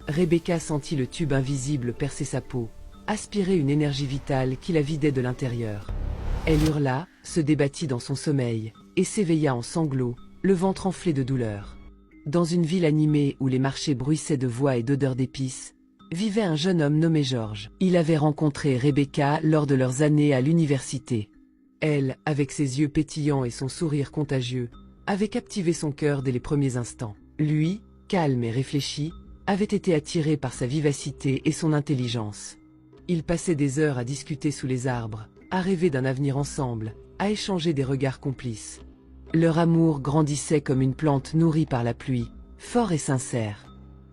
Rebecca sentit le tube invisible percer sa peau, aspirer une énergie vitale qui la vidait de l'intérieur. Elle hurla, se débattit dans son sommeil, et s'éveilla en sanglots, le ventre enflé de douleur. Dans une ville animée où les marchés bruissaient de voix et d'odeurs d'épices, vivait un jeune homme nommé George. Il avait rencontré Rebecca lors de leurs années à l'université. Elle, avec ses yeux pétillants et son sourire contagieux, avait captivé son cœur dès les premiers instants. Lui, calme et réfléchi, avait été attiré par sa vivacité et son intelligence. Ils passaient des heures à discuter sous les arbres, à rêver d'un avenir ensemble, à échanger des regards complices. Leur amour grandissait comme une plante nourrie par la pluie, fort et sincère.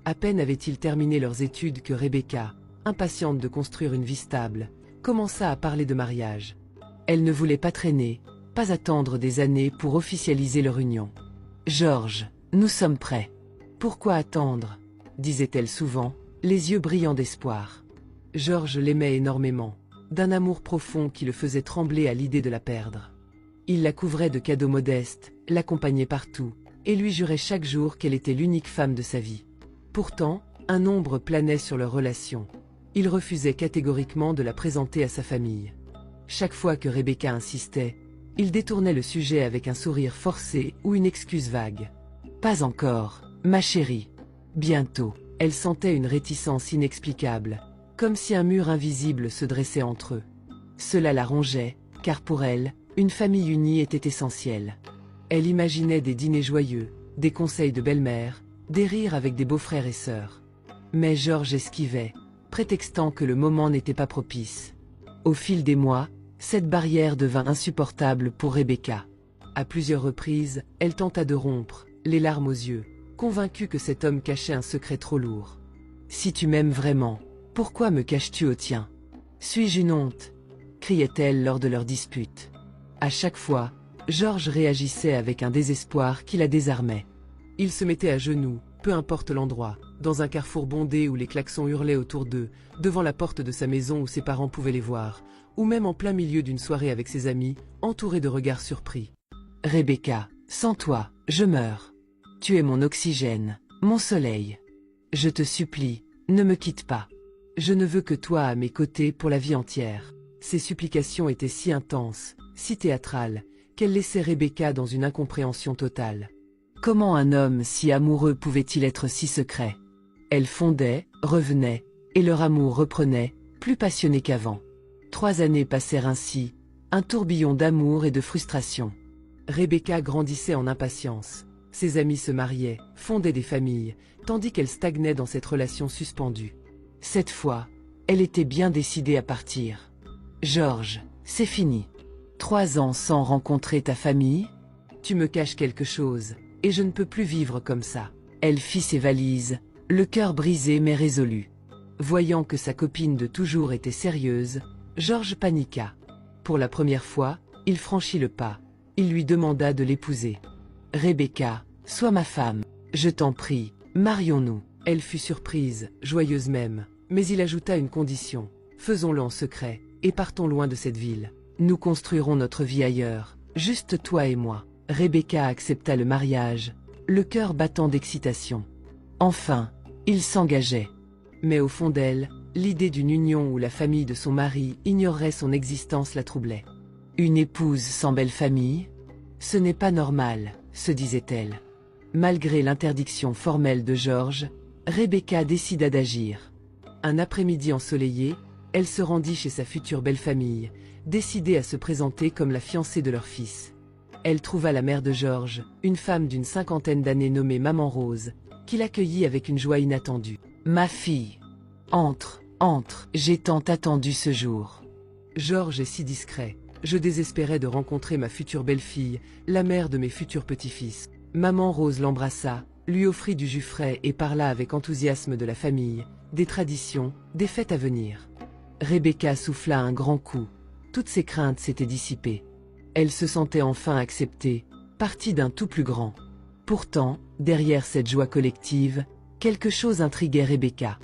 À peine avaient-ils terminé leurs études que Rebecca, impatiente de construire une vie stable, commença à parler de mariage. Elle ne voulait pas traîner, pas attendre des années pour officialiser leur union. « George, nous sommes prêts. Pourquoi attendre ?» disait-elle souvent, les yeux brillants d'espoir. George l'aimait énormément, d'un amour profond qui le faisait trembler à l'idée de la perdre. Il la couvrait de cadeaux modestes, l'accompagnait partout, et lui jurait chaque jour qu'elle était l'unique femme de sa vie. Pourtant, un ombre planait sur leur relation. Il refusait catégoriquement de la présenter à sa famille. Chaque fois que Rebecca insistait, il détournait le sujet avec un sourire forcé ou une excuse vague. « Pas encore, ma chérie. Bientôt. » Elle sentait une réticence inexplicable, comme si un mur invisible se dressait entre eux. Cela la rongeait, car pour elle, une famille unie était essentielle. Elle imaginait des dîners joyeux, des conseils de belle-mère, des rires avec des beaux-frères et sœurs. Mais George esquivait, prétextant que le moment n'était pas propice. Au fil des mois, cette barrière devint insupportable pour Rebecca. À plusieurs reprises, elle tenta de rompre, les larmes aux yeux, convaincue que cet homme cachait un secret trop lourd. « Si tu m'aimes vraiment, pourquoi me caches-tu au tien? Suis-je une honte ?» criait-elle lors de leur dispute. À chaque fois, George réagissait avec un désespoir qui la désarmait. Il se mettait à genoux, peu importe l'endroit, dans un carrefour bondé où les klaxons hurlaient autour d'eux, devant la porte de sa maison où ses parents pouvaient les voir, ou même en plein milieu d'une soirée avec ses amis, entouré de regards surpris. « Rebecca, sans toi, je meurs. Tu es mon oxygène, mon soleil. Je te supplie, ne me quitte pas. Je ne veux que toi à mes côtés pour la vie entière. » Ses supplications étaient si intenses, si théâtrales, qu'elle laissait Rebecca dans une incompréhension totale. Comment un homme si amoureux pouvait-il être si secret? Elle fondait, revenait, et leur amour reprenait, plus passionné qu'avant. 3 années passèrent ainsi, un tourbillon d'amour et de frustration. Rebecca grandissait en impatience. Ses amis se mariaient, fondaient des familles, tandis qu'elle stagnait dans cette relation suspendue. Cette fois, elle était bien décidée à partir. « George, c'est fini. 3 ans sans rencontrer ta famille? Tu me caches quelque chose, et je ne peux plus vivre comme ça. » Elle fit ses valises, le cœur brisé mais résolu. Voyant que sa copine de toujours était sérieuse, George paniqua. Pour la première fois, il franchit le pas. Il lui demanda de l'épouser. « Rebecca, sois ma femme. Je t'en prie, marions-nous. » Elle fut surprise, joyeuse même, mais il ajouta une condition. « Faisons-le en secret, et partons loin de cette ville. Nous construirons notre vie ailleurs, juste toi et moi. » Rebecca accepta le mariage, le cœur battant d'excitation. Enfin, il s'engageait. Mais au fond d'elle, l'idée d'une union où la famille de son mari ignorerait son existence la troublait. Une épouse sans belle famille? Ce n'est pas normal, se disait-elle. Malgré l'interdiction formelle de George, Rebecca décida d'agir. Un après-midi ensoleillé, elle se rendit chez sa future belle-famille, décidée à se présenter comme la fiancée de leur fils. Elle trouva la mère de George, une femme d'une 50aine d'années nommée Maman Rose, qui l'accueillit avec une joie inattendue. « Ma fille, entre, entre, j'ai tant attendu ce jour. » George est si discret. Je désespérais de rencontrer ma future belle-fille, la mère de mes futurs petits-fils. Maman Rose l'embrassa, lui offrit du jus frais et parla avec enthousiasme de la famille, des traditions, des fêtes à venir. Rebecca souffla un grand coup. Toutes ses craintes s'étaient dissipées. Elle se sentait enfin acceptée, partie d'un tout plus grand. Pourtant, derrière cette joie collective, quelque chose intriguait Rebecca.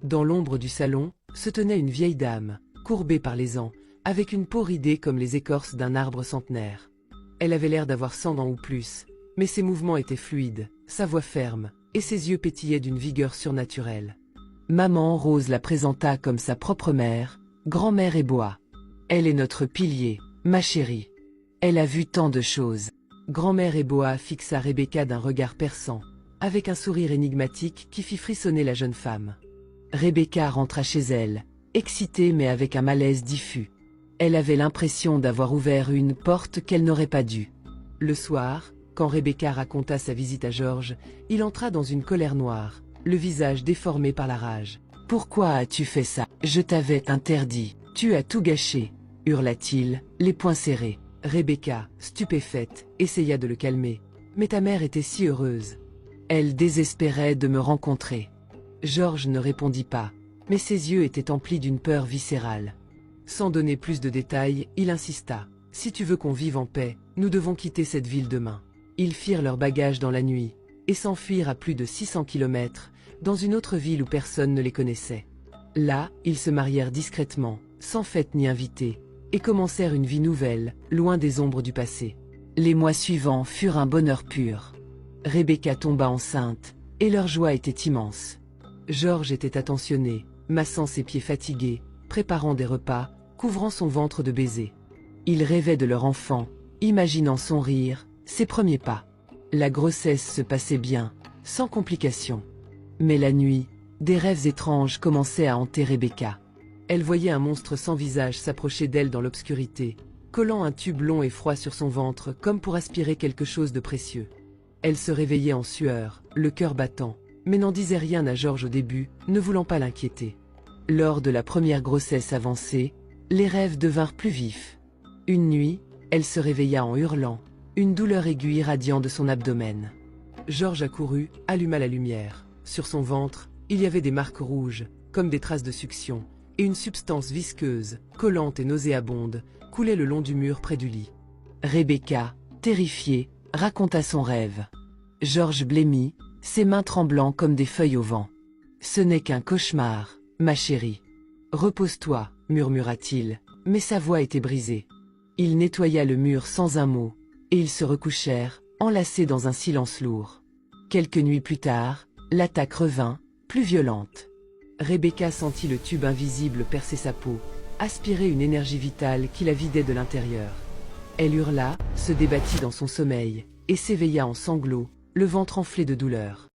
Dans l'ombre du salon, se tenait une vieille dame, courbée par les ans, avec une peau ridée comme les écorces d'un arbre centenaire. Elle avait l'air d'avoir 100 ans ou plus, mais ses mouvements étaient fluides, sa voix ferme, et ses yeux pétillaient d'une vigueur surnaturelle. Maman Rose la présenta comme sa propre mère, grand-mère Eboa. Elle est notre pilier, ma chérie. Elle a vu tant de choses. Grand-mère Eboa fixa Rebecca d'un regard perçant, avec un sourire énigmatique qui fit frissonner la jeune femme. Rebecca rentra chez elle, excitée mais avec un malaise diffus. Elle avait l'impression d'avoir ouvert une porte qu'elle n'aurait pas dû. Le soir, quand Rebecca raconta sa visite à George, il entra dans une colère noire, le visage déformé par la rage. « Pourquoi as-tu fait ça? Je t'avais interdit. Tu as tout gâché !» hurla-t-il, les poings serrés. Rebecca, stupéfaite, essaya de le calmer. « Mais ta mère était si heureuse. Elle désespérait de me rencontrer. » George ne répondit pas, mais ses yeux étaient emplis d'une peur viscérale. Sans donner plus de détails, il insista. « Si tu veux qu'on vive en paix, nous devons quitter cette ville demain. » Ils firent leurs bagages dans la nuit, et s'enfuirent à plus de 600 km, dans une autre ville où personne ne les connaissait. Là, ils se marièrent discrètement, sans fête ni invité, et commencèrent une vie nouvelle, loin des ombres du passé. Les mois suivants furent un bonheur pur. Rebecca tomba enceinte, et leur joie était immense. George était attentionné, massant ses pieds fatigués, préparant des repas, couvrant son ventre de baisers. Il rêvait de leur enfant, imaginant son rire, ses premiers pas. La grossesse se passait bien, sans complications. Mais la nuit, des rêves étranges commençaient à hanter Rebecca. Elle voyait un monstre sans visage s'approcher d'elle dans l'obscurité, collant un tube long et froid sur son ventre comme pour aspirer quelque chose de précieux. Elle se réveillait en sueur, le cœur battant, mais n'en disait rien à George au début, ne voulant pas l'inquiéter. Lors de la première grossesse avancée, les rêves devinrent plus vifs. Une nuit, elle se réveilla en hurlant, une douleur aiguë irradiant de son abdomen. George accourut, alluma la lumière. Sur son ventre, il y avait des marques rouges, comme des traces de succion, et une substance visqueuse, collante et nauséabonde, coulait le long du mur près du lit. Rebecca, terrifiée, raconta son rêve. George blêmit, ses mains tremblant comme des feuilles au vent. « Ce n'est qu'un cauchemar, ma chérie. Repose-toi, murmura-t-il, mais sa voix était brisée. Il nettoya le mur sans un mot, et ils se recouchèrent, enlacés dans un silence lourd. Quelques nuits plus tard, l'attaque revint, plus violente. Rebecca sentit le tube invisible percer sa peau, aspirer une énergie vitale qui la vidait de l'intérieur. Elle hurla, se débattit dans son sommeil, et s'éveilla en sanglots, le ventre enflé de douleur.